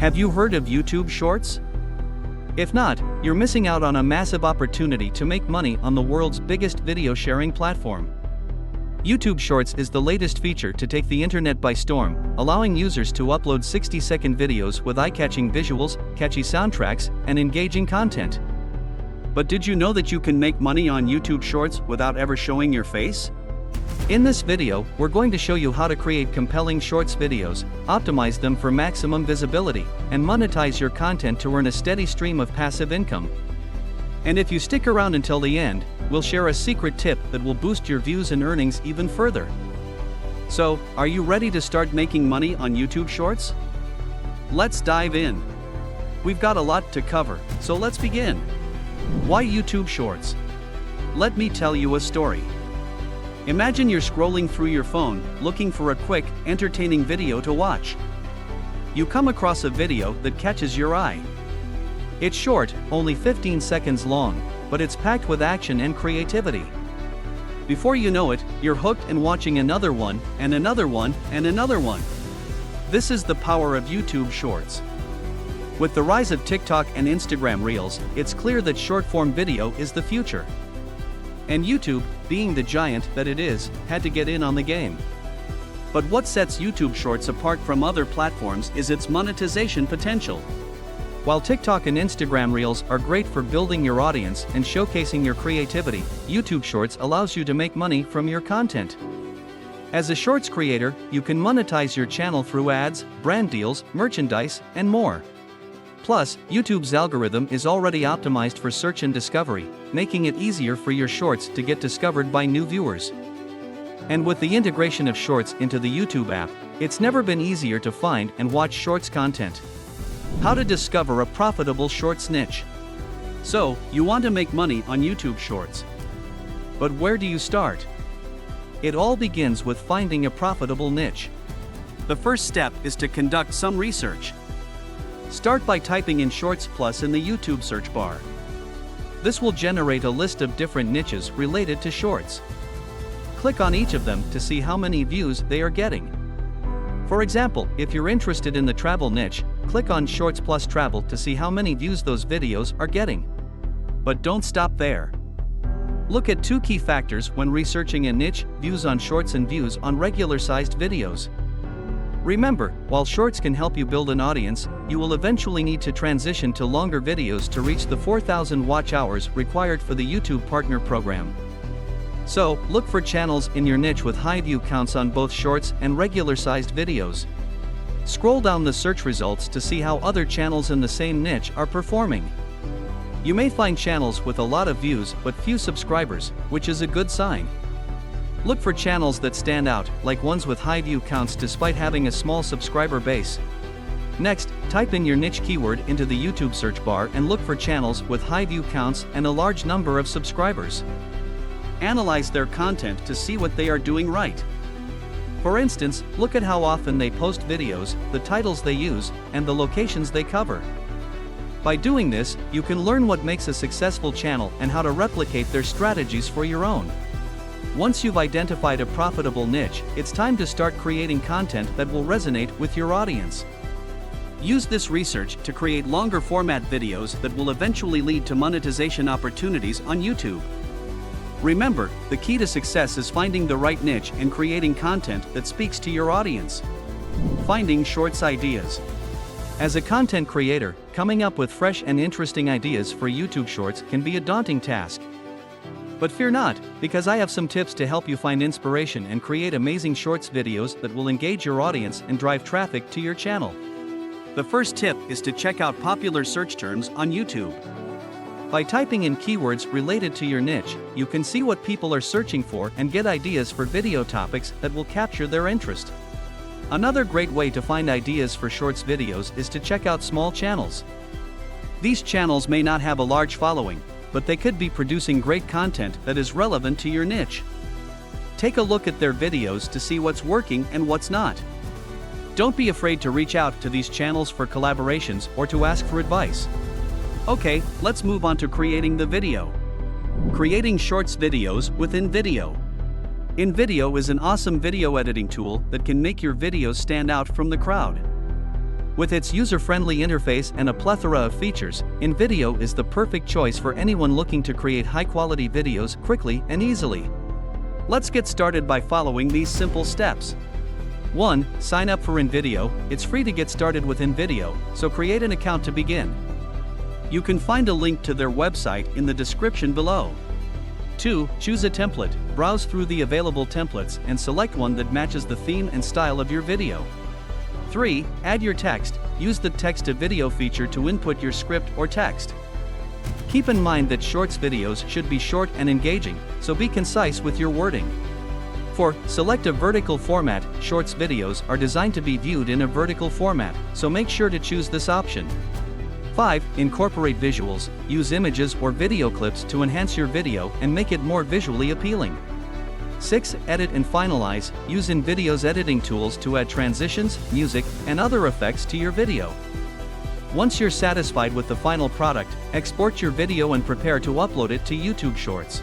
Have you heard of YouTube Shorts? If not, you're missing out on a massive opportunity to make money on the world's biggest video sharing platform. YouTube Shorts is the latest feature to take the internet by storm, allowing users to upload 60-second videos with eye-catching visuals, catchy soundtracks, and engaging content. But did you know that you can make money on YouTube Shorts without ever showing your face? In this video, we're going to show you how to create compelling Shorts videos, optimize them for maximum visibility, and monetize your content to earn a steady stream of passive income. And if you stick around until the end, we'll share a secret tip that will boost your views and earnings even further. So, are you ready to start making money on YouTube Shorts? Let's dive in. We've got a lot to cover, so let's begin. Why YouTube Shorts? Let me tell you a story. Imagine you're scrolling through your phone, looking for a quick, entertaining video to watch. You come across a video that catches your eye. It's short, only 15 seconds long, but it's packed with action and creativity. Before you know it, you're hooked and watching another one, and another one, and another one. This is the power of YouTube Shorts. With the rise of TikTok and Instagram Reels, it's clear that short-form video is the future. And YouTube, being the giant that it is, had to get in on the game. But what sets YouTube Shorts apart from other platforms is its monetization potential. While TikTok and Instagram Reels are great for building your audience and showcasing your creativity, YouTube Shorts allows you to make money from your content. As a Shorts creator, you can monetize your channel through ads, brand deals, merchandise, and more. Plus, YouTube's algorithm is already optimized for search and discovery, making it easier for your Shorts to get discovered by new viewers. And with the integration of Shorts into the YouTube app, it's never been easier to find and watch Shorts content. How to discover a profitable Shorts niche. So, you want to make money on YouTube Shorts. But where do you start? It all begins with finding a profitable niche. The first step is to conduct some research. Start by typing in Shorts Plus in the YouTube search bar. This will generate a list of different niches related to Shorts. Click on each of them to see how many views they are getting. For example, if you're interested in the travel niche, click on Shorts Plus Travel to see how many views those videos are getting. But don't stop there. Look at two key factors when researching a niche: views on Shorts and views on regular-sized videos. Remember, while Shorts can help you build an audience, you will eventually need to transition to longer videos to reach the 4,000 watch hours required for the YouTube Partner Program. So, look for channels in your niche with high view counts on both Shorts and regular-sized videos. Scroll down the search results to see how other channels in the same niche are performing. You may find channels with a lot of views but few subscribers, which is a good sign. Look for channels that stand out, like ones with high view counts despite having a small subscriber base. Next, type in your niche keyword into the YouTube search bar and look for channels with high view counts and a large number of subscribers. Analyze their content to see what they are doing right. For instance, look at how often they post videos, the titles they use, and the locations they cover. By doing this, you can learn what makes a successful channel and how to replicate their strategies for your own. Once you've identified a profitable niche, it's time to start creating content that will resonate with your audience. Use this research to create longer format videos that will eventually lead to monetization opportunities on YouTube. Remember, the key to success is finding the right niche and creating content that speaks to your audience. Finding Shorts ideas. As a content creator, coming up with fresh and interesting ideas for YouTube Shorts can be a daunting task. But fear not, because I have some tips to help you find inspiration and create amazing Shorts videos that will engage your audience and drive traffic to your channel. The first tip is to check out popular search terms on YouTube. By typing in keywords related to your niche, you can see what people are searching for and get ideas for video topics that will capture their interest. Another great way to find ideas for Shorts videos is to check out small channels. These channels may not have a large following, but they could be producing great content that is relevant to your niche. Take a look at their videos to see what's working and what's not. Don't be afraid to reach out to these channels for collaborations or to ask for advice. Okay, let's move on to creating the video. Creating Shorts videos within video. InVideo is an awesome video editing tool that can make your videos stand out from the crowd. With its user-friendly interface and a plethora of features, InVideo is the perfect choice for anyone looking to create high-quality videos quickly and easily. Let's get started by following these simple steps. 1. Sign up for InVideo. It's free to get started with InVideo, so create an account to begin. You can find a link to their website in the description below. 2. Choose a template. Browse through the available templates and select one that matches the theme and style of your video. 3. Add your text. Use the text-to-video feature to input your script or text. Keep in mind that Shorts videos should be short and engaging, so be concise with your wording. 4. Select a vertical format. Shorts videos are designed to be viewed in a vertical format, so make sure to choose this option. 5. Incorporate visuals. Use images or video clips to enhance your video and make it more visually appealing. 6. Edit and finalize. Use InVideo's editing tools to add transitions, music, and other effects to your video. Once you're satisfied with the final product, export your video and prepare to upload it to YouTube Shorts.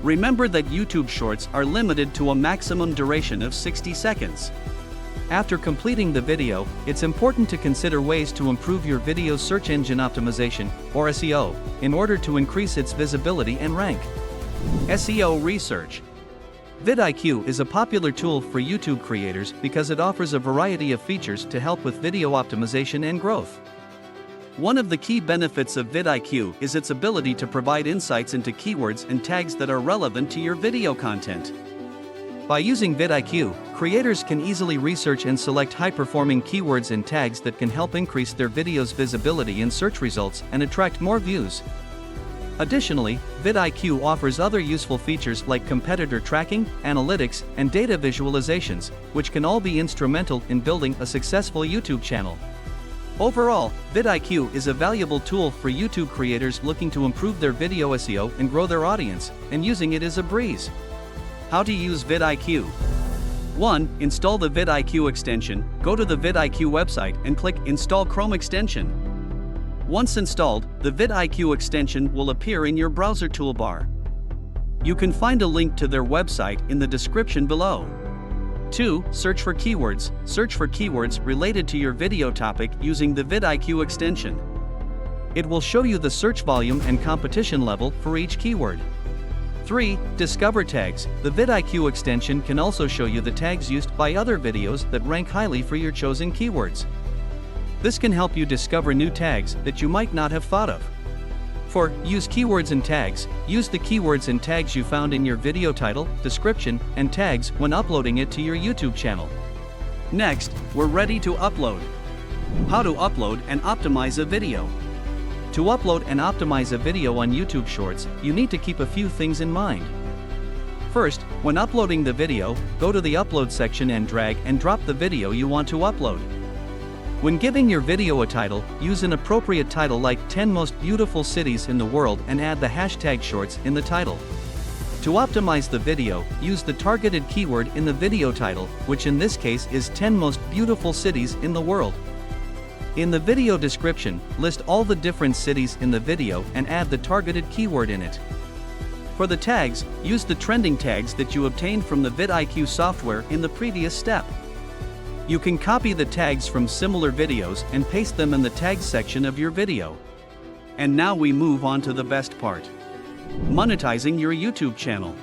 Remember that YouTube Shorts are limited to a maximum duration of 60 seconds. After completing the video, it's important to consider ways to improve your video's search engine optimization, or SEO, in order to increase its visibility and rank. SEO research. vidIQ is a popular tool for YouTube creators because it offers a variety of features to help with video optimization and growth. One of the key benefits of vidIQ is its ability to provide insights into keywords and tags that are relevant to your video content. By using vidIQ, creators can easily research and select high-performing keywords and tags that can help increase their video's visibility in search results and attract more views. Additionally, vidIQ offers other useful features like competitor tracking, analytics, and data visualizations, which can all be instrumental in building a successful YouTube channel. Overall, vidIQ is a valuable tool for YouTube creators looking to improve their video SEO and grow their audience, and using it is a breeze. How to use vidIQ. 1. Install the vidIQ extension. Go to the vidIQ website and click Install Chrome extension. Once installed, the vidIQ extension will appear in your browser toolbar. You can find a link to their website in the description below. 2. Search for keywords. Search for keywords related to your video topic using the vidIQ extension. It will show you the search volume and competition level for each keyword. 3. Discover tags. The vidIQ extension can also show you the tags used by other videos that rank highly for your chosen keywords. This can help you discover new tags that you might not have thought of. 4. Use keywords and tags. Use the keywords and tags you found in your video title, description, and tags when uploading it to your YouTube channel. Next, we're ready to upload. How to upload and optimize a video. To upload and optimize a video on YouTube Shorts, you need to keep a few things in mind. First, when uploading the video, go to the upload section and drag and drop the video you want to upload. When giving your video a title, use an appropriate title like 10 Most Beautiful Cities in the World and add the hashtag Shorts in the title. To optimize the video, use the targeted keyword in the video title, which in this case is 10 Most Beautiful Cities in the World. In the video description, list all the different cities in the video and add the targeted keyword in it. For the tags, use the trending tags that you obtained from the vidIQ software in the previous step. You can copy the tags from similar videos and paste them in the tags section of your video. And now we move on to the best part. Monetizing your YouTube channel.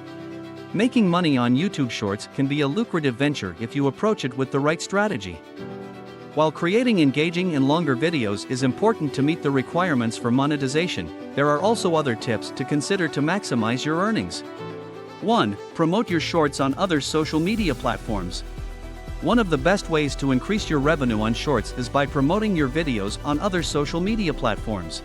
Making money on YouTube Shorts can be a lucrative venture if you approach it with the right strategy. While creating engaging and longer videos is important to meet the requirements for monetization, there are also other tips to consider to maximize your earnings. 1. Promote your shorts on other social media platforms. One of the best ways to increase your revenue on Shorts is by promoting your videos on other social media platforms.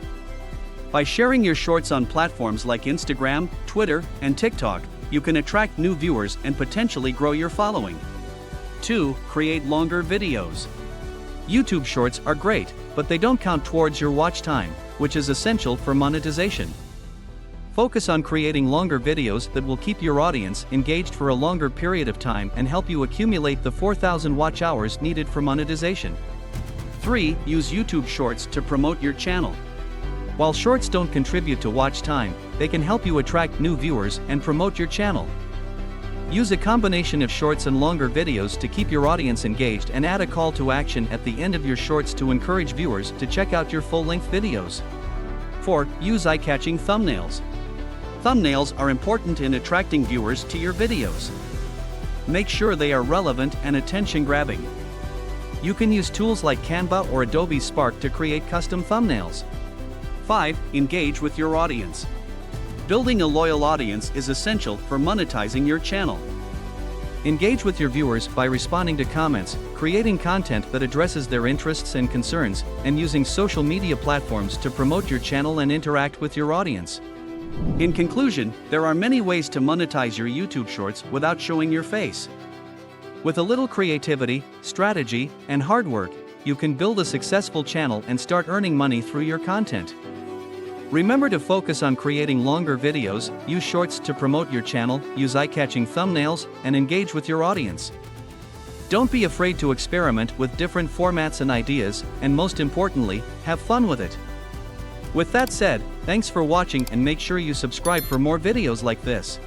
By sharing your shorts on platforms like Instagram, Twitter, and TikTok, you can attract new viewers and potentially grow your following. 2. Create longer videos. YouTube Shorts are great, but they don't count towards your watch time, which is essential for monetization. Focus on creating longer videos that will keep your audience engaged for a longer period of time and help you accumulate the 4,000 watch hours needed for monetization. 3. Use YouTube Shorts to promote your channel. While Shorts don't contribute to watch time, they can help you attract new viewers and promote your channel. Use a combination of shorts and longer videos to keep your audience engaged, and add a call to action at the end of your shorts to encourage viewers to check out your full-length videos. 4. Use eye-catching thumbnails. Thumbnails are important in attracting viewers to your videos. Make sure they are relevant and attention-grabbing. You can use tools like Canva or Adobe Spark to create custom thumbnails. 5. Engage with your audience. Building a loyal audience is essential for monetizing your channel. Engage with your viewers by responding to comments, creating content that addresses their interests and concerns, and using social media platforms to promote your channel and interact with your audience. In conclusion, there are many ways to monetize your YouTube Shorts without showing your face. With a little creativity, strategy, and hard work, you can build a successful channel and start earning money through your content. Remember to focus on creating longer videos, use shorts to promote your channel, use eye-catching thumbnails, and engage with your audience. Don't be afraid to experiment with different formats and ideas, and most importantly, have fun with it. With that said, thanks for watching, and make sure you subscribe for more videos like this.